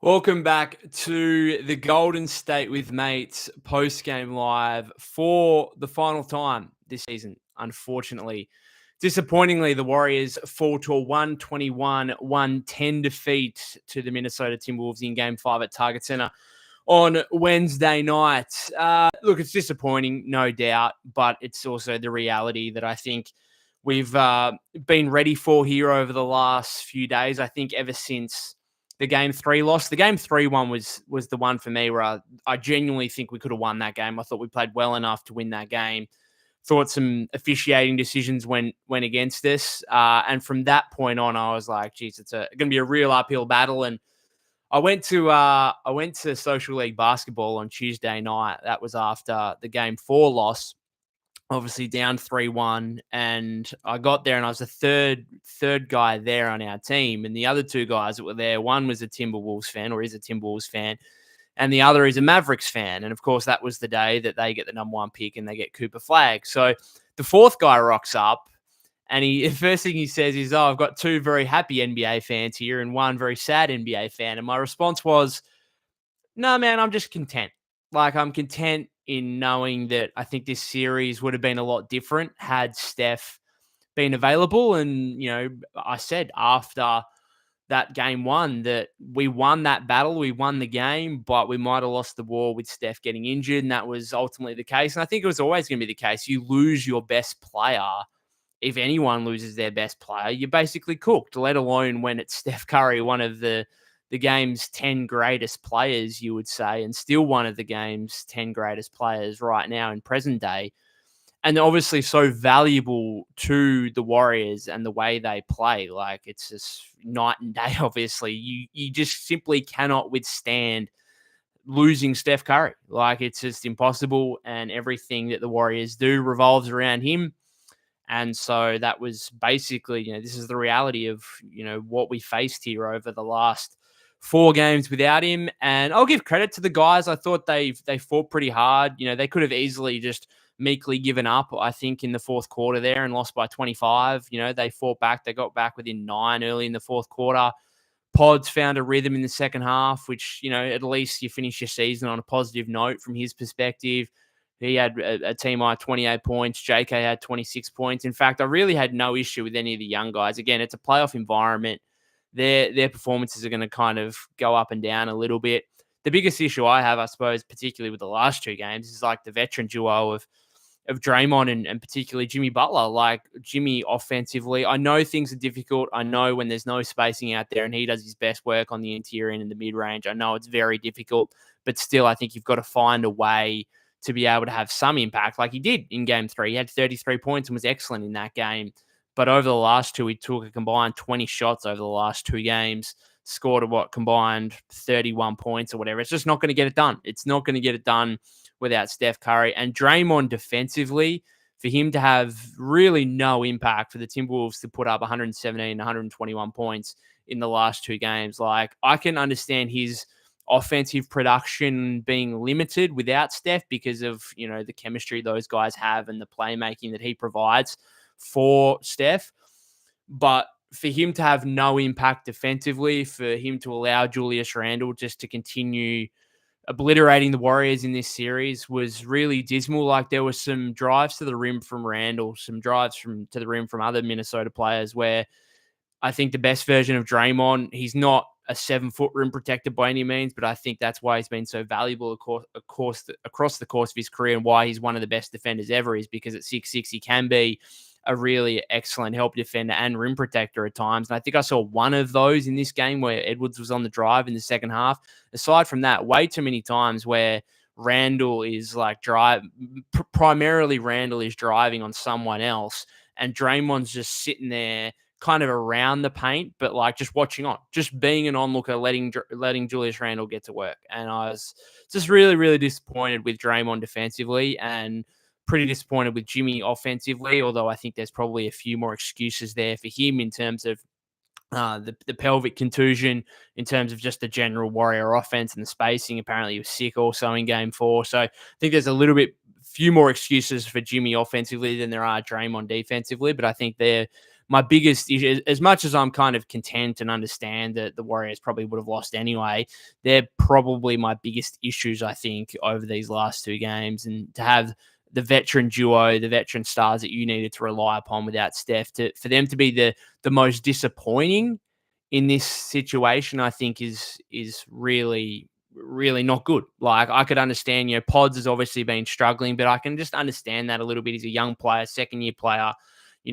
Welcome back to the Golden State with Mates post-game live for the final time this season. Unfortunately, disappointingly, the Warriors fall to a 121-110 defeat to the Minnesota Timberwolves in Game 5 at Target Center on Wednesday night. Look, it's disappointing, no doubt, but it's also the reality that I think we've been ready for here over the last few days. I think ever since the Game 3 loss, the Game 3 one was the one for me where I genuinely think we could have won that game. I thought we played well enough to win that game. Thought some officiating decisions went against us. And from that point on, I was like, geez, it's going to be a real uphill battle. And I went to Social League basketball on Tuesday night. That was after the Game 4 loss, obviously down 3-1, and I got there and I was the third guy there on our team, and the other two guys that were there, one was a Timberwolves fan, or is a Timberwolves fan, and the other is a Mavericks fan. And of course, that was the day that they get the number one pick and they get Cooper Flag. So the fourth guy rocks up, and the first thing he says is, "Oh, I've got two very happy NBA fans here and one very sad NBA fan." And my response was, "No, man, I'm just content. Like, I'm content in knowing that I think this series would have been a lot different had Steph been available." And, I said after that game one that we won that battle, we won the game, but we might have lost the war with Steph getting injured. And that was ultimately the case. And I think it was always going to be the case. You lose your best player. If anyone loses their best player, you're basically cooked, let alone when it's Steph Curry, one of the game's 10 greatest players, you would say, and still one of the game's 10 greatest players right now in present day. And obviously so valuable to the Warriors and the way they play. Like, it's just night and day, obviously. You just simply cannot withstand losing Steph Curry. Like, it's just impossible, and everything that the Warriors do revolves around him. And so that was basically, this is the reality of, what we faced here over the last 4 games without him. And I'll give credit to the guys. I thought they fought pretty hard. They could have easily just meekly given up, I think, in the fourth quarter there and lost by 25. They fought back. They got back within 9 early in the fourth quarter. Pods found a rhythm in the second half, which, at least you finish your season on a positive note from his perspective. He had a team high 28 points. JK had 26 points. In fact, I really had no issue with any of the young guys. Again, it's a playoff environment. Their performances are going to kind of go up and down a little bit. The biggest issue I have, I suppose, particularly with the last 2 games, is like the veteran duo of Draymond and particularly Jimmy Butler. Like, Jimmy offensively, I know things are difficult. I know when there's no spacing out there and he does his best work on the interior and in the mid-range, I know it's very difficult. But still, I think you've got to find a way to be able to have some impact like he did in Game 3. He had 33 points and was excellent in that game. But over the last 2, he took a combined 20 shots over the last 2 games, scored combined 31 points or whatever. It's just not going to get it done. It's not going to get it done without Steph Curry. And Draymond defensively, for him to have really no impact, for the Timberwolves to put up 117, 121 points in the last 2 games. Like, I can understand his offensive production being limited without Steph because of, the chemistry those guys have and the playmaking that he provides for Steph. But for him to have no impact defensively, for him to allow Julius Randle just to continue obliterating the Warriors in this series was really dismal. Like, there were some drives to the rim from Randle, some drives to the rim from other Minnesota players where I think the best version of Draymond, he's not a 7-foot rim protector by any means, but I think that's why he's been so valuable across the course of his career, and why he's one of the best defenders ever is because at 6'6", he can be a really excellent help defender and rim protector at times. And I think I saw one of those in this game where Edwards was on the drive in the second half. Aside from that, way too many times where Randle is like primarily Randle is driving on someone else, and Draymond's just sitting there kind of around the paint, but like just watching on, just being an onlooker, letting Julius Randle get to work. And I was just really, really disappointed with Draymond defensively, and pretty disappointed with Jimmy offensively, although I think there's probably a few more excuses there for him in terms of the pelvic contusion, in terms of just the general Warrior offense and the spacing. Apparently he was sick also in Game 4. So I think there's few more excuses for Jimmy offensively than there are Draymond defensively, but I think they're my biggest issue, as much as I'm kind of content and understand that the Warriors probably would have lost anyway, they're probably my biggest issues, I think, over these last two games. And to have the veteran duo, the veteran stars that you needed to rely upon without Steph, for them to be the most disappointing in this situation, I think is really not good. Like, I could understand, Pods has obviously been struggling, but I can just understand that a little bit. He's a young player, second year player,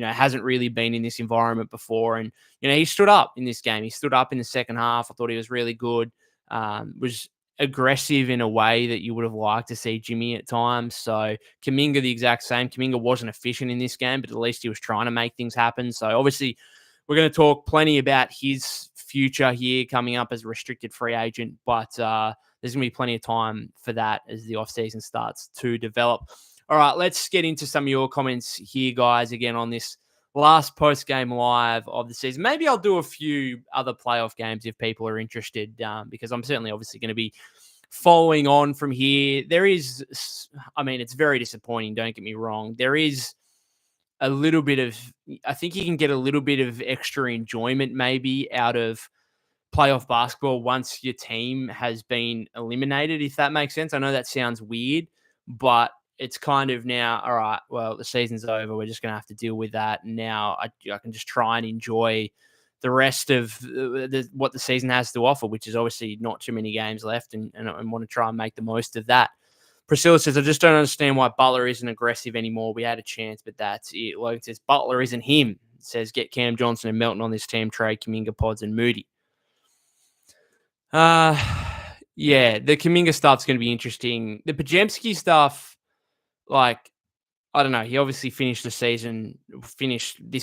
hasn't really been in this environment before. And, he stood up in this game. He stood up in the second half. I thought he was really good. Was aggressive in a way that you would have liked to see Jimmy at times. So Kuminga, the exact same. Kuminga wasn't efficient in this game, but at least he was trying to make things happen. So obviously we're going to talk plenty about his future here coming up as a restricted free agent, but there's going to be plenty of time for that as the offseason starts to develop. All right, let's get into some of your comments here, guys, again on this last post-game live of the season. Maybe I'll do a few other playoff games if people are interested, because I'm certainly obviously going to be following on from here. It's very disappointing, don't get me wrong. There is a little bit of, I think you can get a little bit of extra enjoyment maybe out of playoff basketball once your team has been eliminated, if that makes sense. I know that sounds weird, but it's kind of now, all right, well, the season's over. We're just going to have to deal with that. And now I can just try and enjoy the rest of what the season has to offer, which is obviously not too many games left, and want to try and make the most of that. Priscilla says, I just don't understand why Butler isn't aggressive anymore. We had a chance, but that's it. Logan says, Butler isn't him. Says, get Cam Johnson and Melton on this team, trade Kuminga, Pods, and Moody. Yeah, the Kuminga stuff's going to be interesting. The Podziemski stuff, like, I don't know. He obviously finished this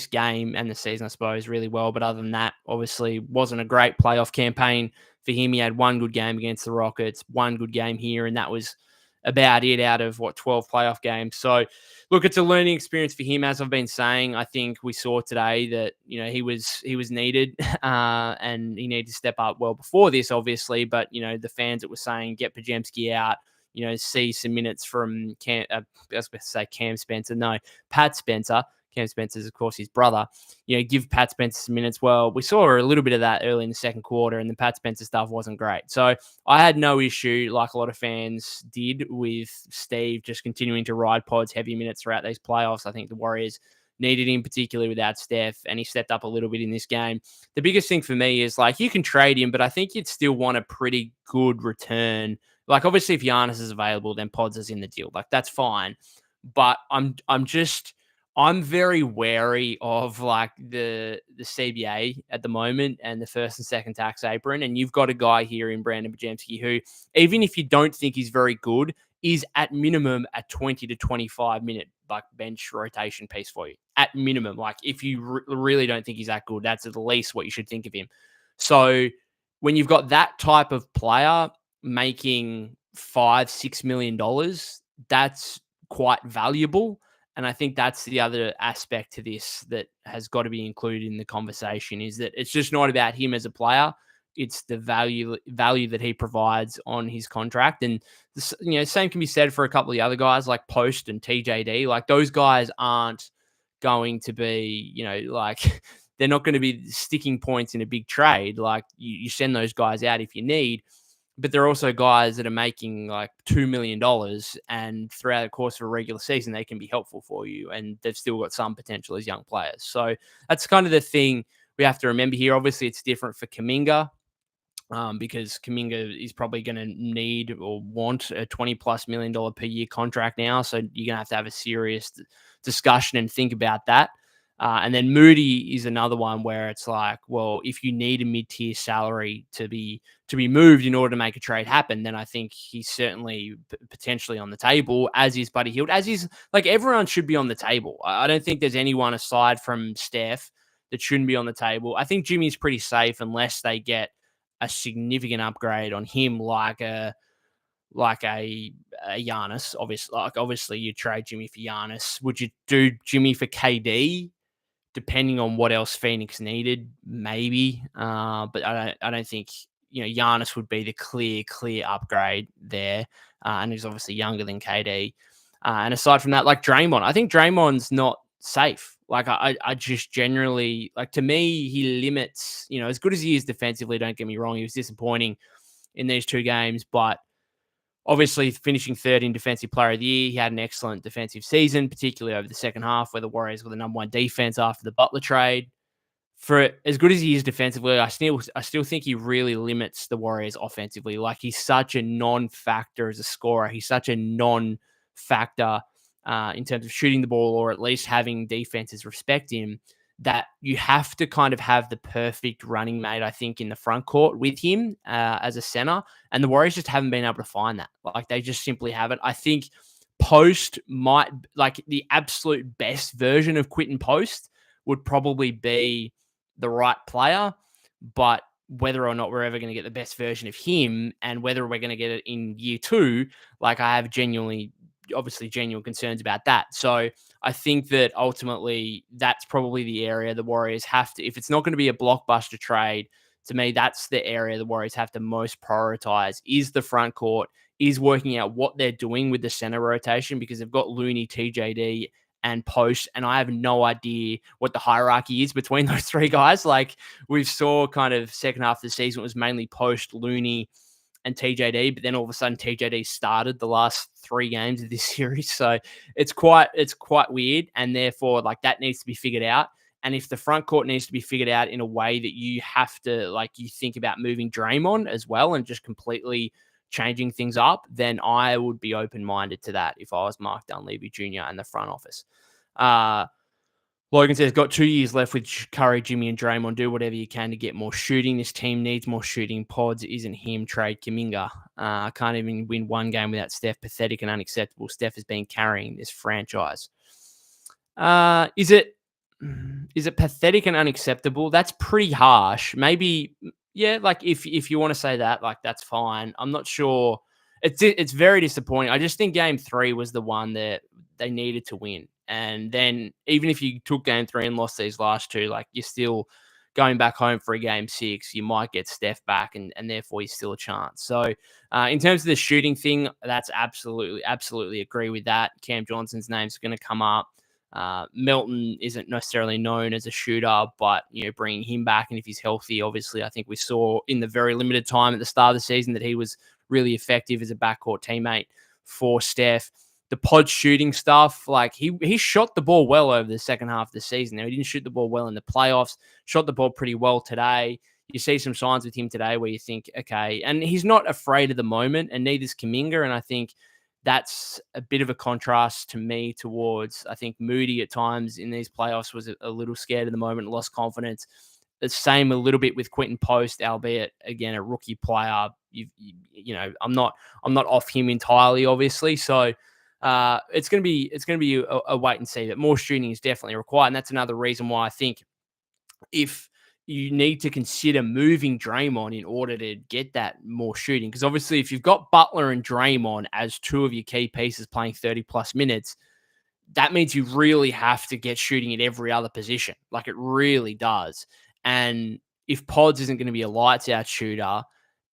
game and the season, I suppose, really well. But other than that, obviously wasn't a great playoff campaign for him. He had one good game against the Rockets, one good game here, and that was about it out of 12 playoff games. So look, it's a learning experience for him. As I've been saying, I think we saw today that, he was needed and he needed to step up well before this, obviously. But, the fans that were saying, get Podziemski out, see some minutes from I was going to say Cam Spencer. No, Pat Spencer. Cam Spencer is, of course, his brother. Give Pat Spencer some minutes. Well, we saw a little bit of that early in the second quarter, and the Pat Spencer stuff wasn't great. So I had no issue, like a lot of fans did, with Steve just continuing to ride Pods heavy minutes throughout these playoffs. I think the Warriors needed him, particularly without Steph, and he stepped up a little bit in this game. The biggest thing for me is, like, you can trade him, but I think you'd still want a pretty good return. Like, obviously, if Giannis is available, then Pods is in the deal. Like, that's fine. But I'm very wary of, like, the CBA at the moment and the first and second tax apron. And you've got a guy here in Brandon Podziemski who, even if you don't think he's very good, is at minimum a 20 to 25 minute, like, bench rotation piece for you. At minimum. Like, if you really don't think he's that good, that's at least what you should think of him. So when you've got that type of player making $5-6 million, that's quite valuable. And I think that's the other aspect to this that has got to be included in the conversation, is that it's just not about him as a player. It's the value that he provides on his contract. And, same can be said for a couple of the other guys like Post and TJD. Like, those guys aren't going to be, like, they're not going to be sticking points in a big trade. Like, you send those guys out if you need. But they're also guys that are making like $2 million, and throughout the course of a regular season, they can be helpful for you, and they've still got some potential as young players. So that's kind of the thing we have to remember here. Obviously, it's different for Kuminga, because Kuminga is probably going to need or want a $20+ million per year contract now. So you're going to have a serious discussion and think about that. And then Moody is another one where it's like, well, if you need a mid-tier salary to be moved in order to make a trade happen, then I think he's certainly potentially on the table, as is Buddy Hield, as is, like, everyone should be on the table. I don't think there's anyone aside from Steph that shouldn't be on the table. I think Jimmy's pretty safe unless they get a significant upgrade on him, like a Giannis. Obviously you trade Jimmy for Giannis. Would you do Jimmy for KD? Depending on what else Phoenix needed, maybe. But I don't think, Giannis would be the clear upgrade there. And he's obviously younger than KD. And aside from that, like Draymond, I think Draymond's not safe. Like I just generally like to me he limits. As good as he is defensively. Don't get me wrong, he was disappointing in these two games, but obviously finishing third in Defensive Player of the Year, he had an excellent defensive season, particularly over the second half, where the Warriors were the number one defense after the Butler trade. For as good as he is defensively, I still think he really limits the Warriors offensively. Like he's such a non-factor as a scorer. He's such a non-factor in terms of shooting the ball or at least having defenses respect him. That you have to kind of have the perfect running mate, I think, in the front court with him as a center, and the Warriors just haven't been able to find that. Like they just simply haven't. I think Post might like the absolute best version of Quentin Post would probably be the right player, but whether or not we're ever going to get the best version of him and whether we're going to get it in year two, like I have obviously genuine concerns about that. So I think that ultimately that's probably the area the Warriors have to, if it's not going to be a blockbuster trade, to me, that's the area the Warriors have to most prioritize is the front court, is working out what they're doing with the center rotation because they've got Looney, TJD, and Post, and I have no idea what the hierarchy is between those three guys. Like we saw kind of second half of the season, it was mainly Post, Looney, and TJD, but then all of a sudden TJD started the last three games of this series. So it's quite weird. And therefore, like that needs to be figured out. And if the front court needs to be figured out in a way that you have to, like, you think about moving Draymond as well and just completely changing things up, then I would be open-minded to that if I was Mark Dunleavy Jr. and the front office. Logan says, got 2 years left with Curry, Jimmy, and Draymond. Do whatever you can to get more shooting. This team needs more shooting. Pods isn't him. Trade Kuminga. Can't even win one game without Steph. Pathetic and unacceptable. Steph has been carrying this franchise. Is it pathetic and unacceptable? That's pretty harsh. Maybe, yeah, like if you want to say that, like that's fine. I'm not sure. It's very disappointing. I just think game 3 was the one that they needed to win. And then even if you took game 3 and lost these last two, like you're still going back home for a game 6. You might get Steph back and therefore you're still a chance. So in terms of the shooting thing, that's absolutely agree with that. Cam Johnson's name's going to come up. Melton isn't necessarily known as a shooter, but bringing him back, and if he's healthy, obviously, I think we saw in the very limited time at the start of the season that he was really effective as a backcourt teammate for Steph. The pod shooting stuff, like he shot the ball well over the second half of the season. Now, he didn't shoot the ball well in the playoffs, shot the ball pretty well today. You see some signs with him today where you think, okay, and he's not afraid of the moment, and neither's Kuminga, and I think that's a bit of a contrast to me towards, I think Moody at times in these playoffs was a little scared of the moment, lost confidence. The same a little bit with Quentin Post, albeit again a rookie player. I'm not off him entirely, obviously. So it's gonna be a wait and see. But more shooting is definitely required, and that's another reason why I think if you need to consider moving Draymond in order to get that more shooting. Because obviously, if you've got Butler and Draymond as two of your key pieces playing 30 plus minutes, that means you really have to get shooting at every other position. Like it really does. And if Pods isn't going to be a lights out shooter,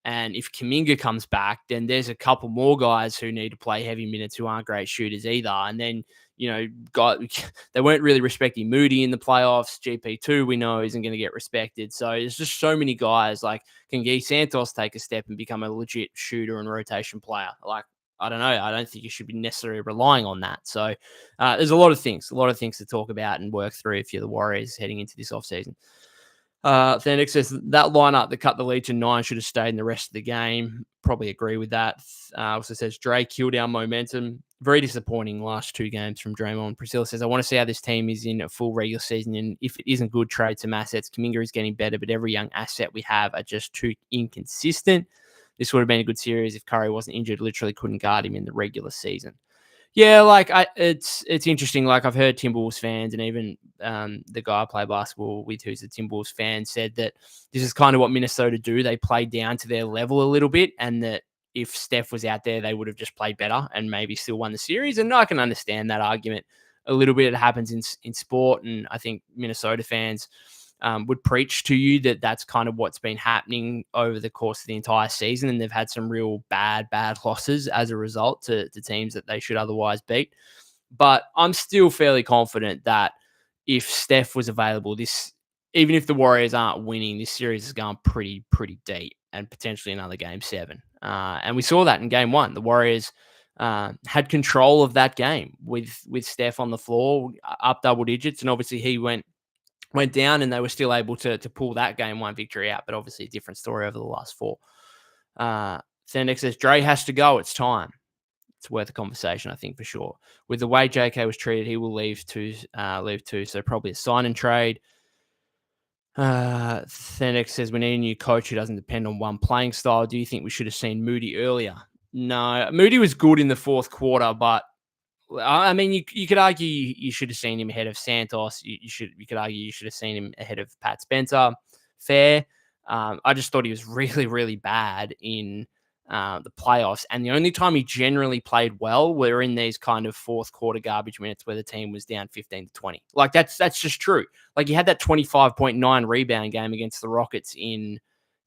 and if Kuminga comes back, then there's a couple more guys who need to play heavy minutes who aren't great shooters either. And then, they weren't really respecting Moody in the playoffs. GP2, we know, isn't going to get respected. So there's just so many guys. Like, can Guy Santos take a step and become a legit shooter and rotation player? Like, I don't know. I don't think you should be necessarily relying on that. So there's a lot of things to talk about and work through if you're the Warriors heading into this offseason. Thanik says that lineup that cut the lead to 9 should have stayed in the rest of the game. Probably agree with that. Also says Dre killed our momentum. Very disappointing last 2 games from Draymond. Priscilla says, I want to see how this team is in a full regular season. And if it isn't good, trade some assets. Kuminga is getting better, but every young asset we have are just too inconsistent. This would have been a good series if Curry wasn't injured. Literally couldn't guard him in the regular season. Yeah, like it's interesting. Like I've heard Timberwolves fans and even the guy I play basketball with who's a Timberwolves fan said that this is kind of what Minnesota do. They play down to their level a little bit, and that if Steph was out there, they would have just played better and maybe still won the series. And I can understand that argument a little bit. It happens in sport, and I think Minnesota fans would preach to you that that's kind of what's been happening over the course of the entire season. And they've had some real bad losses as a result to teams that they should otherwise beat. But I'm still fairly confident that if Steph was available, even if the Warriors aren't winning, this series is going pretty deep and potentially another game 7. And we saw that in game 1. The Warriors had control of that game with Steph on the floor, up double digits, and obviously he went down, and they were still able to pull that game 1 victory out. But obviously a different story over the last 4. Thendex says Dre has to go. It's time. It's worth a conversation, I think, for sure. With the way JK was treated, he will leave too. So probably a sign and trade. Thendex says we need a new coach who doesn't depend on one playing style. Do you think we should have seen Moody earlier? No, Moody was good in the 4th quarter, but I mean, you could argue you should have seen him ahead of Santos. You could argue you should have seen him ahead of Pat Spencer. Fair. I just thought he was really bad in the playoffs, and the only time he generally played well were in these kind of 4th quarter garbage minutes where the team was down 15-20. Like that's just true. Like he had that 25.9 rebound game against the Rockets in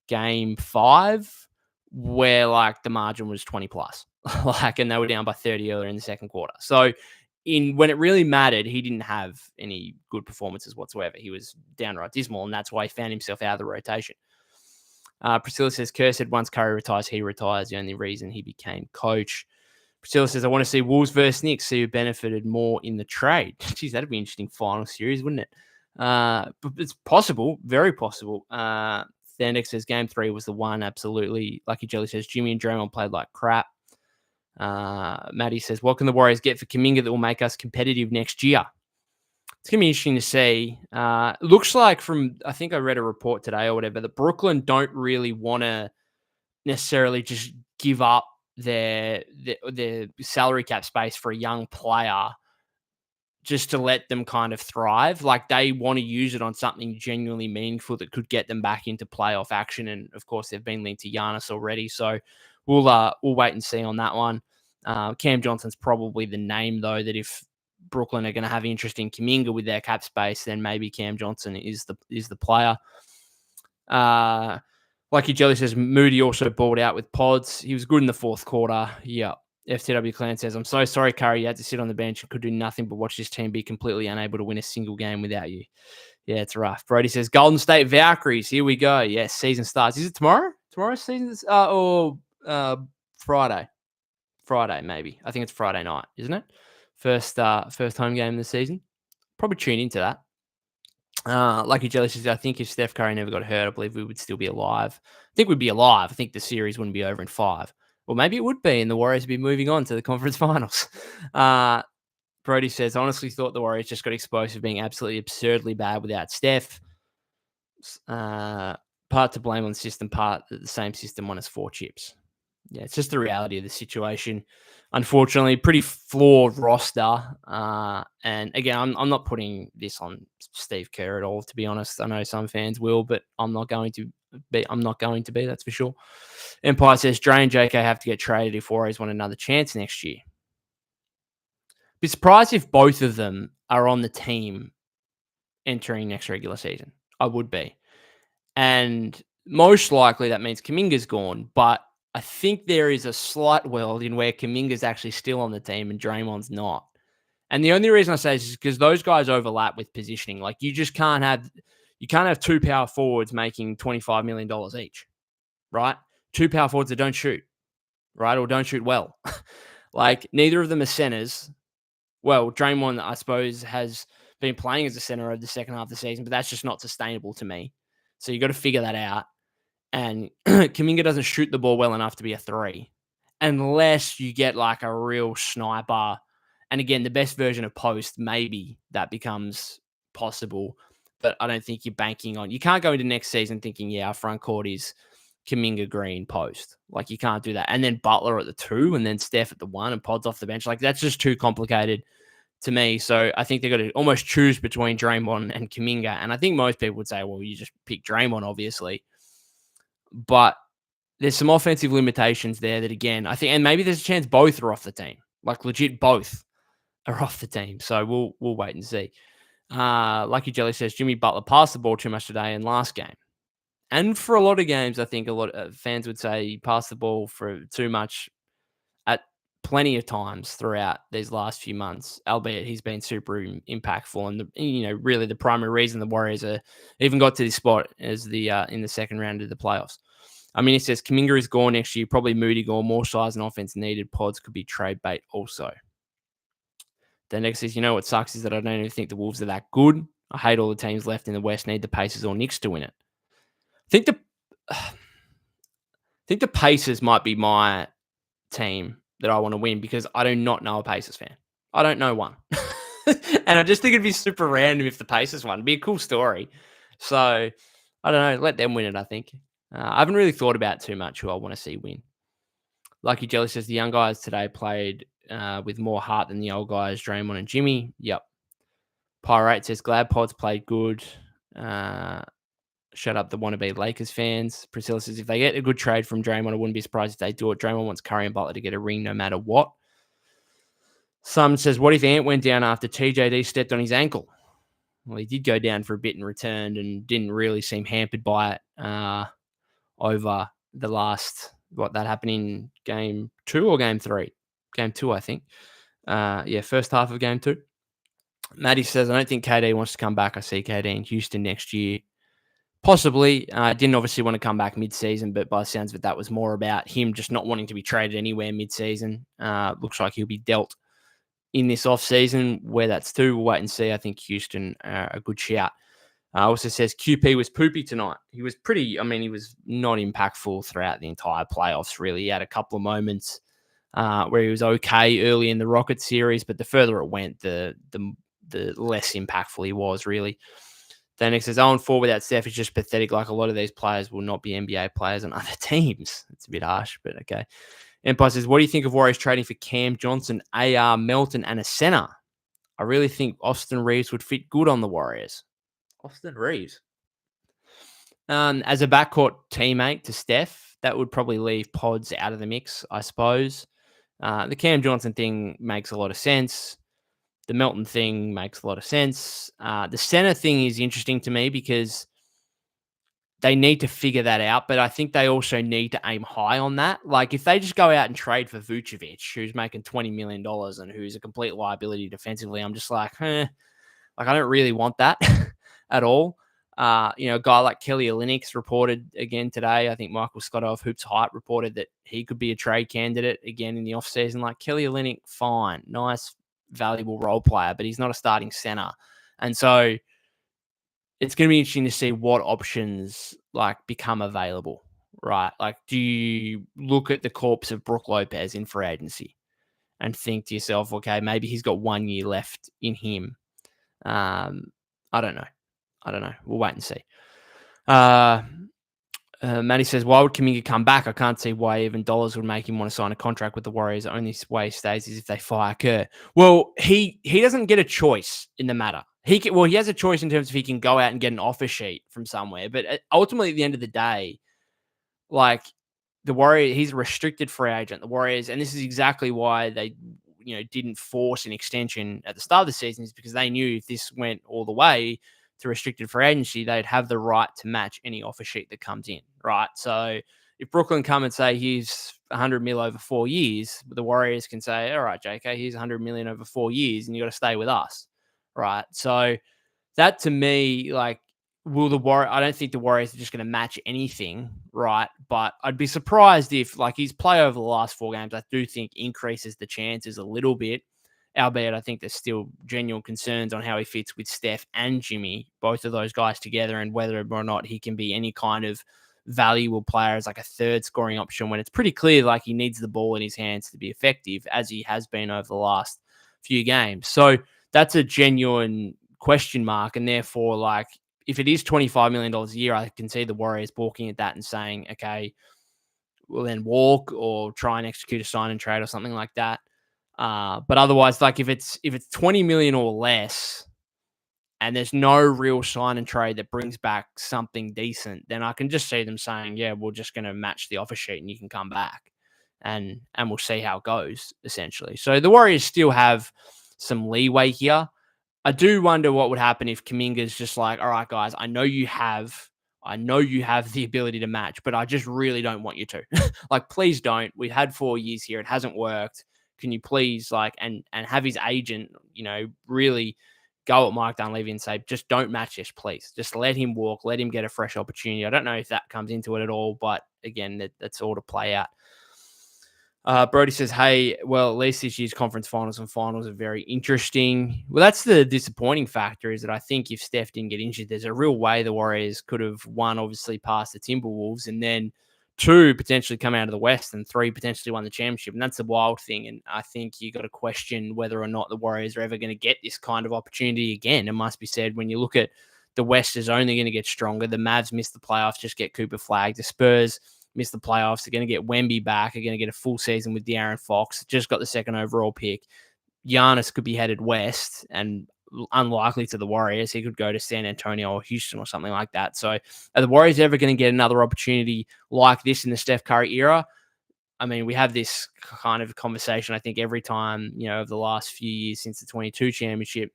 game 5, where like the margin was 20 plus, like, and they were down by 30 earlier in the 2nd quarter. So when it really mattered, he didn't have any good performances whatsoever. He was downright dismal, and that's why he found himself out of the rotation. Priscilla says, Kerr said once Curry retires, he retires. The only reason he became coach. Priscilla says, I want to see Wolves versus Knicks, see who benefited more in the trade. Geez, that'd be an interesting final series, wouldn't it? But it's possible, very possible. Thendex says game 3 was the one, absolutely. Lucky Jelly says Jimmy and Draymond played like crap. Maddie says, what can the Warriors get for Kuminga that will make us competitive next year? It's going to be interesting to see. Looks like I think I read a report today or whatever, that Brooklyn don't really want to necessarily just give up their salary cap space for a young player just to let them kind of thrive. Like they want to use it on something genuinely meaningful that could get them back into playoff action. And of course, they've been linked to Giannis already. So we'll wait and see on that one. Cam Johnson's probably the name, though, that if Brooklyn are going to have interest in Kuminga with their cap space, then maybe Cam Johnson is the player. Lucky Jelly says Moody also balled out with pods. He was good in the 4th quarter. Yeah. FTW Clan says, I'm so sorry, Curry. You had to sit on the bench and could do nothing but watch this team be completely unable to win a single game without you. Yeah, it's rough. Brody says, Golden State Valkyries. Here we go. Yes, season starts. Is it tomorrow? Tomorrow's season? Or Friday? Friday, maybe. I think it's Friday night, isn't it? First home game of the season. Probably tune into that. Lucky Jelly says, I think if Steph Curry never got hurt, I believe we would still be alive. I think we'd be alive. I think the series wouldn't be over in 5. Well, maybe it would be, and the Warriors would be moving on to the conference finals. Brody says, honestly thought the Warriors just got exposed for being absolutely absurdly bad without Steph. Part to blame on the system, part that the same system won us 4 chips. Yeah, it's just the reality of the situation. Unfortunately, pretty flawed roster. And again, I'm not putting this on Steve Kerr at all, to be honest. I know some fans will, but I'm not going to be, that's for sure. Empire says Dre and JK have to get traded if Warriors want another chance next year. Be surprised if both of them are on the team entering next regular season. I would be. And most likely that means Kuminga's gone, but I think there is a slight world in where Kuminga's actually still on the team and Draymond's not. And the only reason I say this is because those guys overlap with positioning. Like you just can't have 2 power forwards making $25 million each, right? 2 power forwards that don't shoot, right? Or don't shoot well. Like neither of them are centers. Well, Draymond, I suppose, has been playing as a center over the second half of the season, but that's just not sustainable to me. So you got to figure that out. And Kuminga doesn't shoot the ball well enough to be a 3 unless you get like a real sniper. And again, the best version of post, maybe that becomes possible. But I don't think you're banking on. You can't go into next season thinking, yeah, our front court is Kuminga, Green, post. Like you can't do that. And then Butler at the 2 and then Steph at the 1 and Pods off the bench. Like that's just too complicated to me. So I think they've got to almost choose between Draymond and Kuminga. And I think most people would say, well, you just pick Draymond, obviously. But there's some offensive limitations there that, again, I think, and maybe there's a chance both are off the team. Like legit both are off the team. So we'll wait and see. Lucky Jelly says Jimmy Butler passed the ball too much today in last game. And for a lot of games, I think a lot of fans would say he passed the ball for too much at plenty of times throughout these last few months, albeit he's been super impactful. And really the primary reason the Warriors even got to this spot is the in the second round of the playoffs. I mean, he says Kuminga is gone next year, probably Moody gone, more size and offense needed. Pods could be trade bait also. Then next says, what sucks is that I don't even think the Wolves are that good. I hate all the teams left in the West need the Pacers or Knicks to win it. I think the Pacers might be my team that I want to win because I do not know a Pacers fan. I don't know one. And I just think it'd be super random if the Pacers won. It'd be a cool story. So, I don't know. Let them win it, I think. I haven't really thought about too much who I want to see win. Lucky Jelly says the young guys today played with more heart than the old guys, Draymond and Jimmy. Yep. Pirate says Glad Pods played good. Shut up the wannabe Lakers fans. Priscilla says if they get a good trade from Draymond, I wouldn't be surprised if they do it. Draymond wants Curry and Butler to get a ring no matter what. Simon says, what if Ant went down after TJD stepped on his ankle? Well, he did go down for a bit and returned and didn't really seem hampered by it over the last, that happened in game 2 or game 3? Game 2, I think. First half of game 2. Maddie says, I don't think KD wants to come back. I see KD in Houston next year. Possibly. Didn't obviously want to come back mid-season, but by the sounds of it, that was more about him just not wanting to be traded anywhere mid-season. Looks like he'll be dealt in this off-season. Where that's to, we'll wait and see. I think Houston a good shout. Also says QP was poopy tonight. He was he was not impactful throughout the entire playoffs, really. He had a couple of moments where he was okay early in the Rockets series, but the further it went, the less impactful he was, really. Then it says 0-4 without Steph is just pathetic. Like a lot of these players will not be NBA players on other teams. It's a bit harsh, but okay. Empire says, what do you think of Warriors trading for Cam Johnson, AR, Melton, and a center? I really think Austin Reeves would fit good on the Warriors. Austin Reeves. As a backcourt teammate to Steph, that would probably leave Pods out of the mix, I suppose. The Cam Johnson thing makes a lot of sense. The Melton thing makes a lot of sense. The center thing is interesting to me because they need to figure that out, but I think they also need to aim high on that. Like if they just go out and trade for Vucevic, who's making $20 million and who's a complete liability defensively, I'm just like, I don't really want that at all. A guy like Kelly Olynyk reported again today. I think Michael Scott of Hoops Hype reported that he could be a trade candidate again in the offseason. Like Kelly Olynyk, fine, nice, valuable role player, but he's not a starting center. And so it's going to be interesting to see what options become available, right? Like, do you look at the corpse of Brook Lopez in free agency and think to yourself, okay, maybe he's got 1 year left in him? I don't know. We'll wait and see. Matty says, why would Kuminga come back? I can't see why even dollars would make him want to sign a contract with the Warriors. The only way he stays is if they fire Kerr. Well, he doesn't get a choice in the matter. He has a choice in terms of he can go out and get an offer sheet from somewhere. But ultimately, at the end of the day, the Warriors, he's a restricted free agent. The Warriors, and this is exactly why they didn't force an extension at the start of the season, is because they knew if this went all the way to restricted free agency, they'd have the right to match any offer sheet that comes in, right? So if Brooklyn come and say, here's 100 mil over 4 years, the Warriors can say, all right, JK, here's 100 million over 4 years, and you got to stay with us, right? So that to me, I don't think the Warriors are just going to match anything, right? But I'd be surprised if his play over the last 4 games, I do think increases the chances a little bit. Albeit, I think there's still genuine concerns on how he fits with Steph and Jimmy, both of those guys together, and whether or not he can be any kind of valuable player as a third scoring option when it's pretty clear he needs the ball in his hands to be effective, as he has been over the last few games. So that's a genuine question mark, and therefore, if it is $25 million a year, I can see the Warriors balking at that and saying, okay, we'll then walk or try and execute a sign and trade or something like that. But otherwise, if it's 20 million or less and there's no real sign and trade that brings back something decent, then I can just see them saying, yeah, we're just going to match the offer sheet and you can come back and we'll see how it goes, essentially. So the Warriors still have some leeway here. I do wonder what would happen if Kuminga's just all right, guys, I know you have the ability to match, but I just really don't want you to. Please don't. We've had 4 years here. It hasn't worked. can you please and have his agent, really go at Mike Dunleavy and say, just don't match this, please. Just let him walk, let him get a fresh opportunity. I don't know if that comes into it at all, but again, that's all to play out. Brody says, hey, well, at least this year's conference finals and finals are very interesting. Well, that's the disappointing factor, is that I think if Steph didn't get injured, there's a real way the Warriors could have, one, obviously past the Timberwolves, and then two, potentially come out of the West, and three, potentially won the championship. And that's the wild thing. And I think you got to question whether or not the Warriors are ever going to get this kind of opportunity again. It must be said, when you look at the West is only going to get stronger. The Mavs missed the playoffs, just get Cooper flagged. The Spurs miss the playoffs. They're going to get Wemby back. They're going to get a full season with De'Aaron Fox. Just got the second overall pick. Giannis could be headed west, and unlikely to the Warriors. He could go to San Antonio or Houston or something like that. So are the Warriors ever going to get another opportunity like this in the Steph Curry era? I mean, we have this kind of conversation, I think, every time, over the last few years since the 22 championship.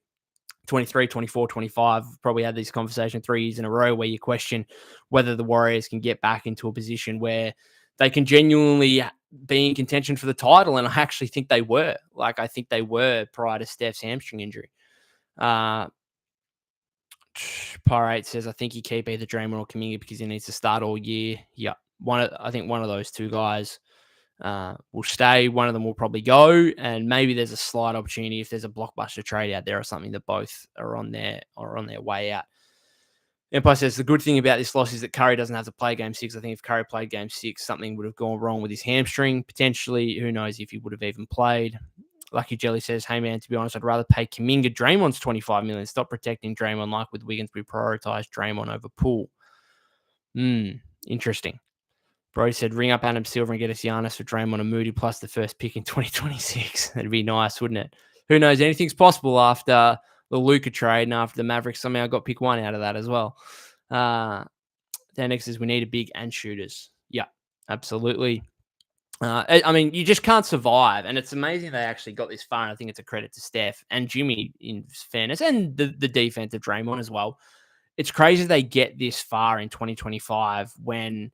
23, 24, 25, probably had this conversation 3 years in a row where you question whether the Warriors can get back into a position where they can genuinely be in contention for the title. And I actually think they were. I think they were prior to Steph's hamstring injury. Pirate says, I think you keep either Draymond or Kuminga because he needs to start all year. Yeah, I think one of those two guys will stay. One of them will probably go, and maybe there's a slight opportunity if there's a blockbuster trade out there or something that both are on their way out. Empire says the good thing about this loss is that Curry doesn't have to play Game 6. I think if Curry played Game 6, something would have gone wrong with his hamstring. Potentially, who knows if he would have even played. Lucky Jelly says, hey man, to be honest, I'd rather pay Kuminga Draymond's $25 million. Stop protecting Draymond like with Wiggins. We prioritize Draymond over Poole. Interesting. Brody said, ring up Adam Silver and get us Giannis for Draymond and Moody plus the first pick in 2026. That'd be nice, wouldn't it? Who knows? Anything's possible after the Luka trade and after the Mavericks somehow got pick one out of that as well. Dan X says, we need a big and shooters. Yeah, absolutely. I mean, you just can't survive. And it's amazing they actually got this far. And I think it's a credit to Steph and Jimmy, in fairness, and the defense of Draymond as well. It's crazy they get this far in 2025 when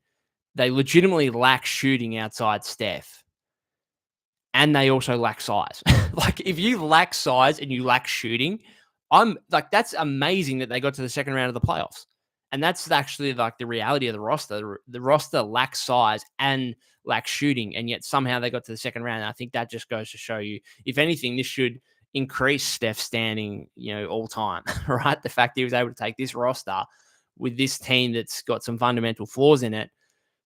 they legitimately lack shooting outside Steph. And they also lack size. If you lack size and you lack shooting, that's amazing that they got to the second round of the playoffs. And that's actually the reality of the roster. The roster lacks size and lacks shooting, and yet somehow they got to the second round. And I think that just goes to show you, if anything, this should increase Steph's standing, all time, right? The fact that he was able to take this roster with this team that's got some fundamental flaws in it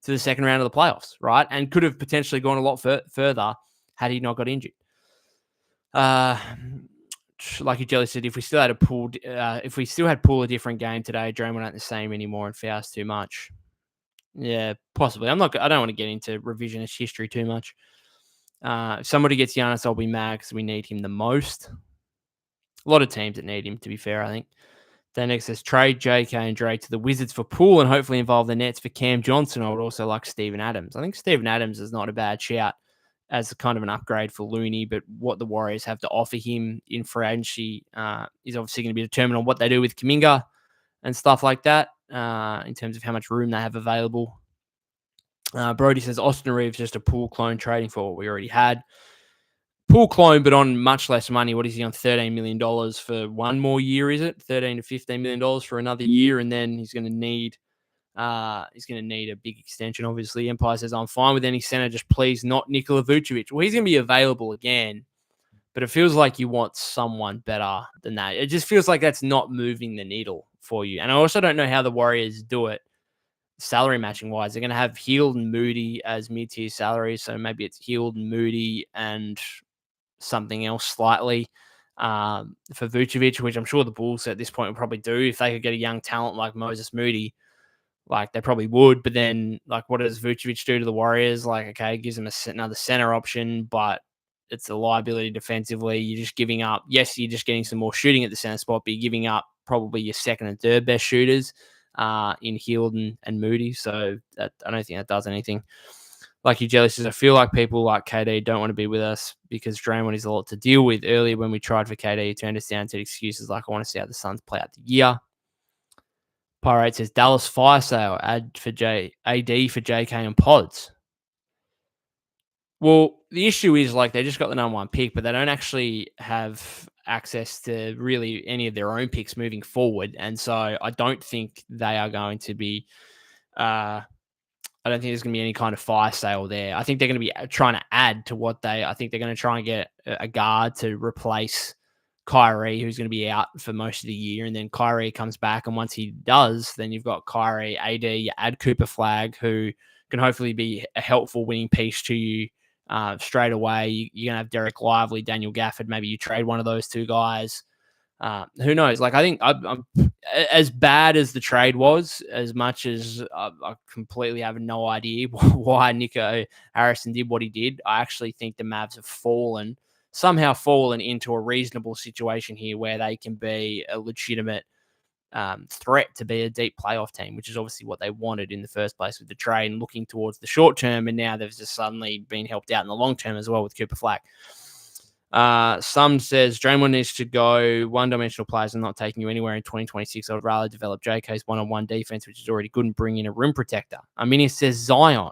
to the second round of the playoffs, right? And could have potentially gone a lot further had he not got injured. Like Jelly said, if we still had Poole a different game today, Draymond ain't the same anymore and fouls too much. Yeah, possibly. I don't want to get into revisionist history too much. If somebody gets Giannis, I'll be mad because we need him the most. A lot of teams that need him, to be fair, I think. Then next says, trade JK and Dre to the Wizards for Poole and hopefully involve the Nets for Cam Johnson. I would also like Steven Adams. I think Steven Adams is not a bad shout as a kind of an upgrade for Looney, but what the Warriors have to offer him in free agency is obviously going to be determined on what they do with Kuminga and stuff like that in terms of how much room they have available. Brody says, Austin Reeves just a Poole clone trading for what we already had. Poole clone, but on much less money. What is he on? $13 million for one more year, is it? $13 to $15 million for another year, and then he's going to need a big extension, obviously. Empire says, I'm fine with any center, just please not Nikola Vucevic. Well, he's going to be available again, but it feels like you want someone better than that. It just feels like that's not moving the needle for you. And I also don't know how the Warriors do it salary matching wise. They're going to have Hield and Moody as mid-tier salaries, so maybe it's Hield and Moody and something else slightly for Vucevic, which I'm sure the Bulls at this point would probably do. If they could get a young talent like Moses Moody, they probably would. But then, what does Vucevic do to the Warriors? Okay, it gives them another center option, but it's a liability defensively. You're just giving up. Yes, you're just getting some more shooting at the center spot, but you're giving up probably your second and third best shooters in Hield and Moody. So I don't think that does anything. Like you, Jelly says, I feel like people like KD don't want to be with us because Draymond is a lot to deal with. Earlier when we tried for KD, he turned us down to excuses like, I want to see how the Suns play out the year. Pirate says, Dallas fire sale, AD for JK and Pods. Well, the issue is like they just got the number one pick, but they don't actually have access to really any of their own picks moving forward. And so I don't think they are going to be. I don't think there's going to be any kind of fire sale there. I think they're going to be trying to add to what they. I think they're going to try and get a guard to replace Kyrie, who's going to be out for most of the year, and then Kyrie comes back, and once he does, then you've got Kyrie, AD, you add Cooper Flag, who can hopefully be a helpful winning piece to you straight away. You're going to have Derek Lively, Daniel Gafford. Maybe you trade one of those two guys. Who knows? Like, I think I'm as bad as the trade was, as much as I completely have no idea why Nico Harrison did what he did. I actually think the Mavs have somehow fallen into a reasonable situation here where they can be a legitimate threat to be a deep playoff team, which is obviously what they wanted in the first place with the trade and looking towards the short term. And now they've just suddenly been helped out in the long term as well with Cooper Flag. Some says Draymond needs to go. One-dimensional players are not taking you anywhere in 2026. I would rather develop JK's one-on-one defense, which is already good, and bring in a rim protector. I mean, it says Zion.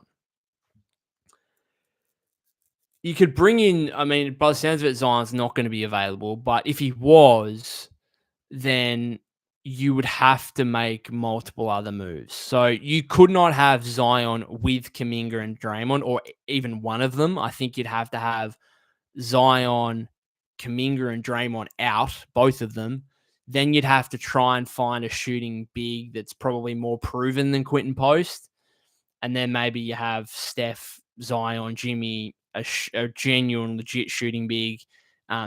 You could bring in, I mean, by the sounds of it, Zion's not going to be available. But if he was, then you would have to make multiple other moves. So you could not have Zion with Kuminga and Draymond, or even one of them. I think you'd have to have Zion, Kuminga, and Draymond out, both of them. Then you'd have to try and find a shooting big that's probably more proven than Quentin Post. And then maybe you have Steph, Zion, Jimmy, a genuine, legit shooting big,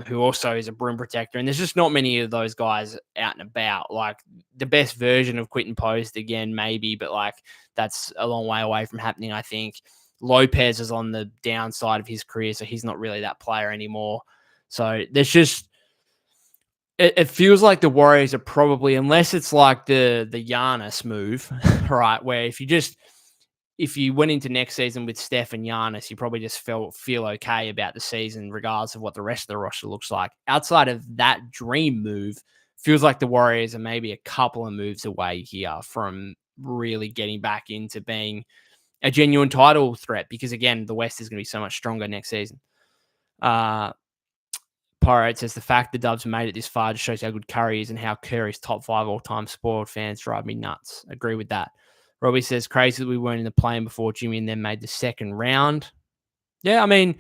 who also is a brim protector. And there's just not many of those guys out and about. Like, the best version of Quentin Post, again, maybe, but like that's a long way away from happening, I think. Lopez is on the downside of his career, so he's not really that player anymore. So there's just, it feels like the Warriors are probably, unless it's like the Giannis move, right, where if you went into next season with Steph and Giannis, you probably just feel okay about the season, regardless of what the rest of the roster looks like. Outside of that dream move, feels like the Warriors are maybe a couple of moves away here from really getting back into being a genuine title threat, because again, the West is going to be so much stronger next season. Pirate says the fact the Dubs made it this far just shows how good Curry is and how Curry's top 5 all-time. Spoiled fans drive me nuts. Agree with that. Robbie says crazy that we weren't in the play-in before Jimmy and then made the second round. Yeah, I mean,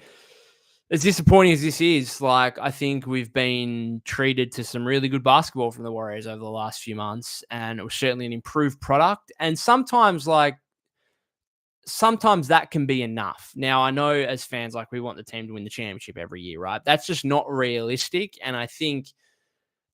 as disappointing as this is, like, I think we've been treated to some really good basketball from the Warriors over the last few months, and it was certainly an improved product. And sometimes that can be enough. Now, I know as fans, like, we want the team to win the championship every year, right? That's just not realistic. And I think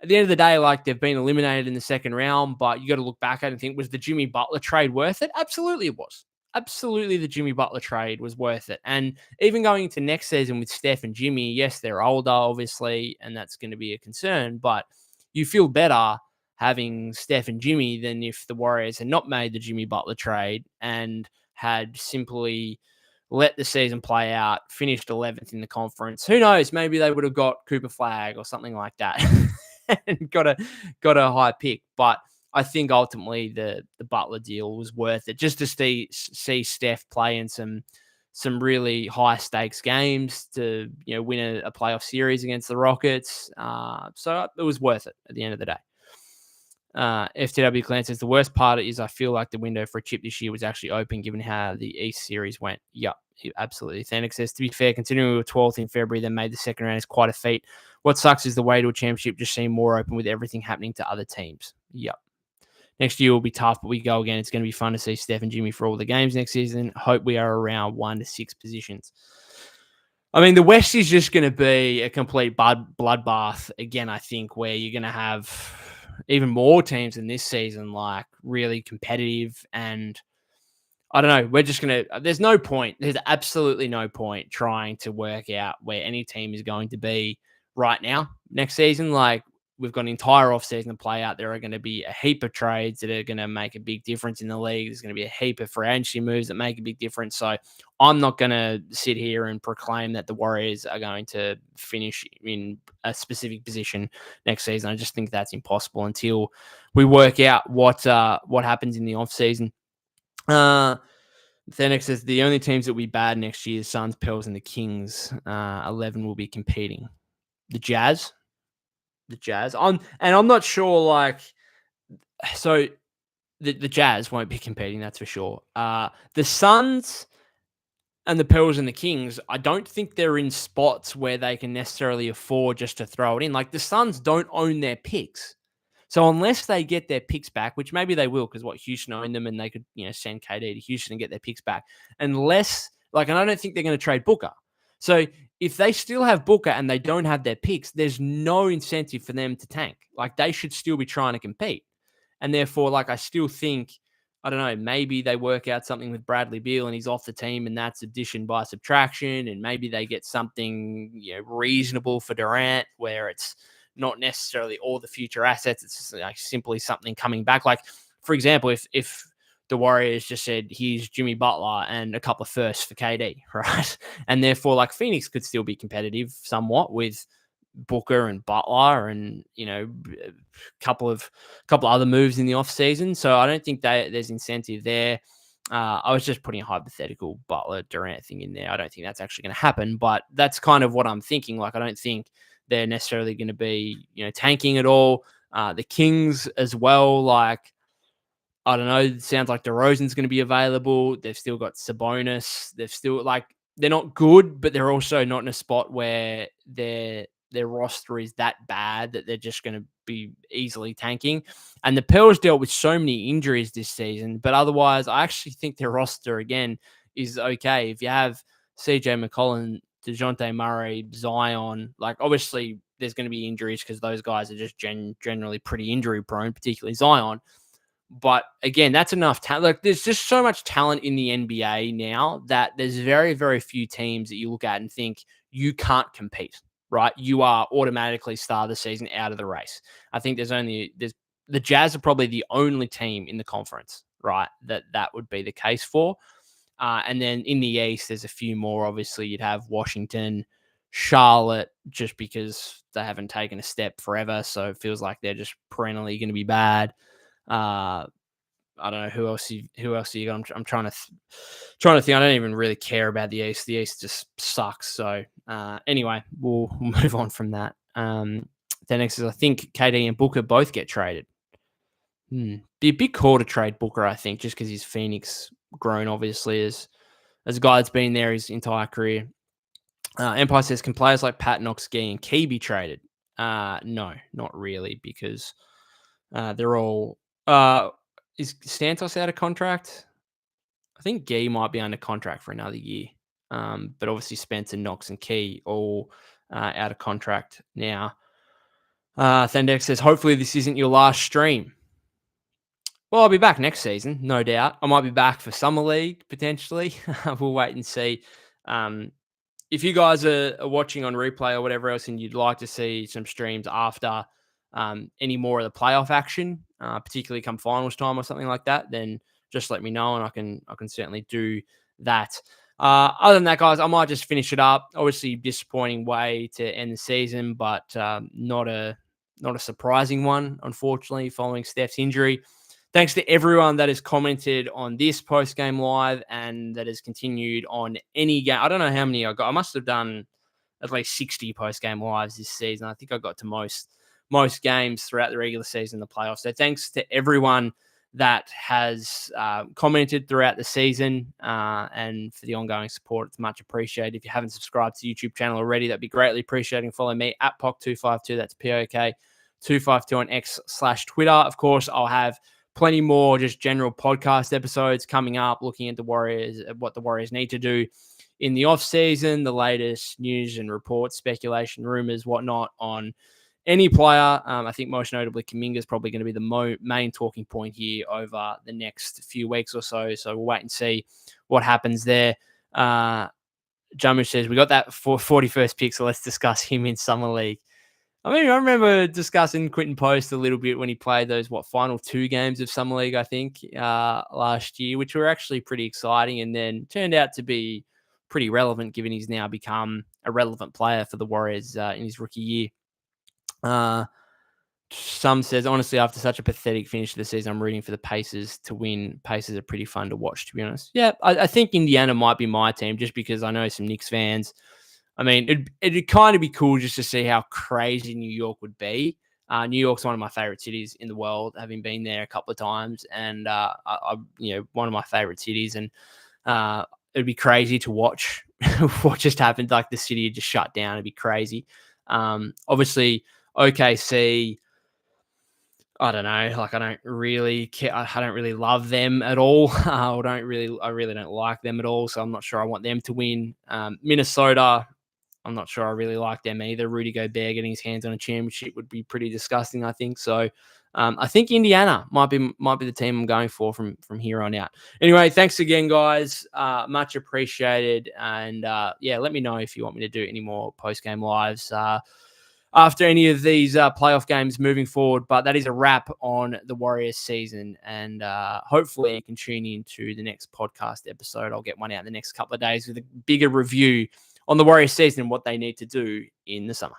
at the end of the day, like, they've been eliminated in the second round, but you got to look back at it and think, was the Jimmy Butler trade worth it? Absolutely it was. Absolutely the Jimmy Butler trade was worth it. And even going into next season with Steph and Jimmy, yes, they're older, obviously, and that's going to be a concern, but you feel better having Steph and Jimmy than if the Warriors had not made the Jimmy Butler trade and had simply let the season play out, finished 11th in the conference. Who knows? Maybe they would have got Cooper Flag or something like that and got a high pick. But I think ultimately the Butler deal was worth it, just to see Steph play in some really high stakes games to win a playoff series against the Rockets. So it was worth it at the end of the day. FTW Clan says the worst part is I feel like the window for a chip this year was actually open given how the East series went. Yep, absolutely. Thanik says, to be fair, considering we were 12th in February, then made the second round is quite a feat. What sucks is the way to a championship just seemed more open with everything happening to other teams. Yep. Next year will be tough, but we go again. It's going to be fun to see Steph and Jimmy for all the games next season. Hope we are around 1 to 6 positions. I mean, the West is just going to be a complete bloodbath again, I think, where you're going to have even more teams in this season, like, really competitive. And I don't know, we're just going to, there's no point. There's absolutely no point trying to work out where any team is going to be right now next season. Like, we've got an entire offseason to play out. There are going to be a heap of trades that are going to make a big difference in the league. There's going to be a heap of free agency moves that make a big difference. So I'm not going to sit here and proclaim that the Warriors are going to finish in a specific position next season. I just think that's impossible until we work out what happens in the offseason. Thenix says the only teams that will be bad next year is Suns, Pels, and the Kings. 11 will be competing. The Jazz. The Jazz. I'm not sure, so the Jazz won't be competing, that's for sure. The Suns and the Pels and the Kings, I don't think they're in spots where they can necessarily afford just to throw it in. Like the Suns don't own their picks. So unless they get their picks back, which maybe they will, because Houston own them and they could, send KD to Houston and get their picks back. Unless, and I don't think they're going to trade Booker. So if they still have Booker and they don't have their picks, there's no incentive for them to tank. Like they should still be trying to compete. And therefore, I still think, I don't know, maybe they work out something with Bradley Beal and he's off the team and that's addition by subtraction. And maybe they get something, reasonable for Durant where it's not necessarily all the future assets. It's just simply something coming back. Like, for example, if the Warriors just said, here's Jimmy Butler and a couple of firsts for KD, right? And therefore, Phoenix could still be competitive somewhat with Booker and Butler and, a couple of other moves in the offseason. So I don't think there's incentive there. I was just putting a hypothetical Butler Durant thing in there. I don't think that's actually going to happen, but that's kind of what I'm thinking. I don't think they're necessarily going to be, tanking at all. The Kings as well, I don't know. It sounds like DeRozan's going to be available. They've still got Sabonis. They've still they're not good, but they're also not in a spot where their roster is that bad that they're just going to be easily tanking. And the Pels dealt with so many injuries this season, but otherwise, I actually think their roster again is okay. If you have CJ McCollum, DeJounte Murray, Zion, obviously there's going to be injuries because those guys are just generally pretty injury prone, particularly Zion. But again, that's enough talent. There's just so much talent in the NBA now that there's very, very few teams that you look at and think you can't compete, right? You are automatically start of the season out of the race. I think there's the Jazz are probably the only team in the conference, right? That would be the case for. And then in the East, there's a few more. Obviously, you'd have Washington, Charlotte, just because they haven't taken a step forever. So it feels like they're just perennially going to be bad. I don't know who else you got. I'm trying to think. I don't even really care about the East. The East just sucks. So anyway, we'll move on from that. Then next is I think KD and Booker both get traded. Be a big call to trade Booker, I think, just because he's Phoenix grown, obviously, as a guy that's been there his entire career. Empire says, can players like Pat Knox, Gee, and Key be traded? No, not really, because they're all. Is Santos out of contract? I think Gee might be under contract for another year. But obviously Spencer, Knox, and Key all out of contract now. Thendex says, hopefully this isn't your last stream. Well, I'll be back next season, no doubt. I might be back for Summer League, potentially. We'll wait and see. If you guys are watching on replay or whatever else and you'd like to see some streams after any more of the playoff action, particularly come finals time or something like that, then just let me know and I can certainly do that. Other than that, guys, I might just finish it up. Obviously, disappointing way to end the season, but not a surprising one, unfortunately, following Steph's injury. Thanks to everyone that has commented on this post-game live and that has continued on any game. I don't know how many I got. I must have done at least 60 post-game lives this season. I think I got to most games throughout the regular season, the playoffs. So thanks to everyone that has commented throughout the season and for the ongoing support. It's much appreciated. If you haven't subscribed to the YouTube channel already, that'd be greatly appreciated. Follow me at POC252. That's POK252 on X/Twitter. Of course, I'll have plenty more just general podcast episodes coming up, looking at the Warriors, what the Warriors need to do in the offseason, the latest news and reports, speculation, rumors, whatnot on any player. I think most notably Kuminga is probably going to be the main talking point here over the next few weeks or so. So we'll wait and see what happens there. Jamu says, we got that 41st pick, so let's discuss him in Summer League. I mean, I remember discussing Quentin Post a little bit when he played those, final 2 games of Summer League, I think, last year, which were actually pretty exciting and then turned out to be pretty relevant given he's now become a relevant player for the Warriors in his rookie year. some says, honestly, after such a pathetic finish to the season, I'm rooting for the Pacers to win. Pacers are pretty fun to watch, to be honest. Yeah, I think Indiana might be my team just because I know some Knicks fans. I mean, it'd kind of be cool just to see how crazy New York would be. New York's one of my favorite cities in the world, having been there a couple of times, and one of my favorite cities. And it'd be crazy to watch what just happened. Like the city had just shut down. It'd be crazy. Obviously, OKC. I don't know. Like I don't really care. I don't really love them at all. I really don't like them at all. So I'm not sure I want them to win. Minnesota. I'm not sure I really like them either. Rudy Gobert getting his hands on a championship would be pretty disgusting, I think. So I think Indiana might be the team I'm going for from here on out. Anyway, thanks again, guys. Much appreciated. And let me know if you want me to do any more post-game lives after any of these playoff games moving forward. But that is a wrap on the Warriors season. And hopefully you can tune in to the next podcast episode. I'll get one out in the next couple of days with a bigger review on the Warriors season and what they need to do in the summer.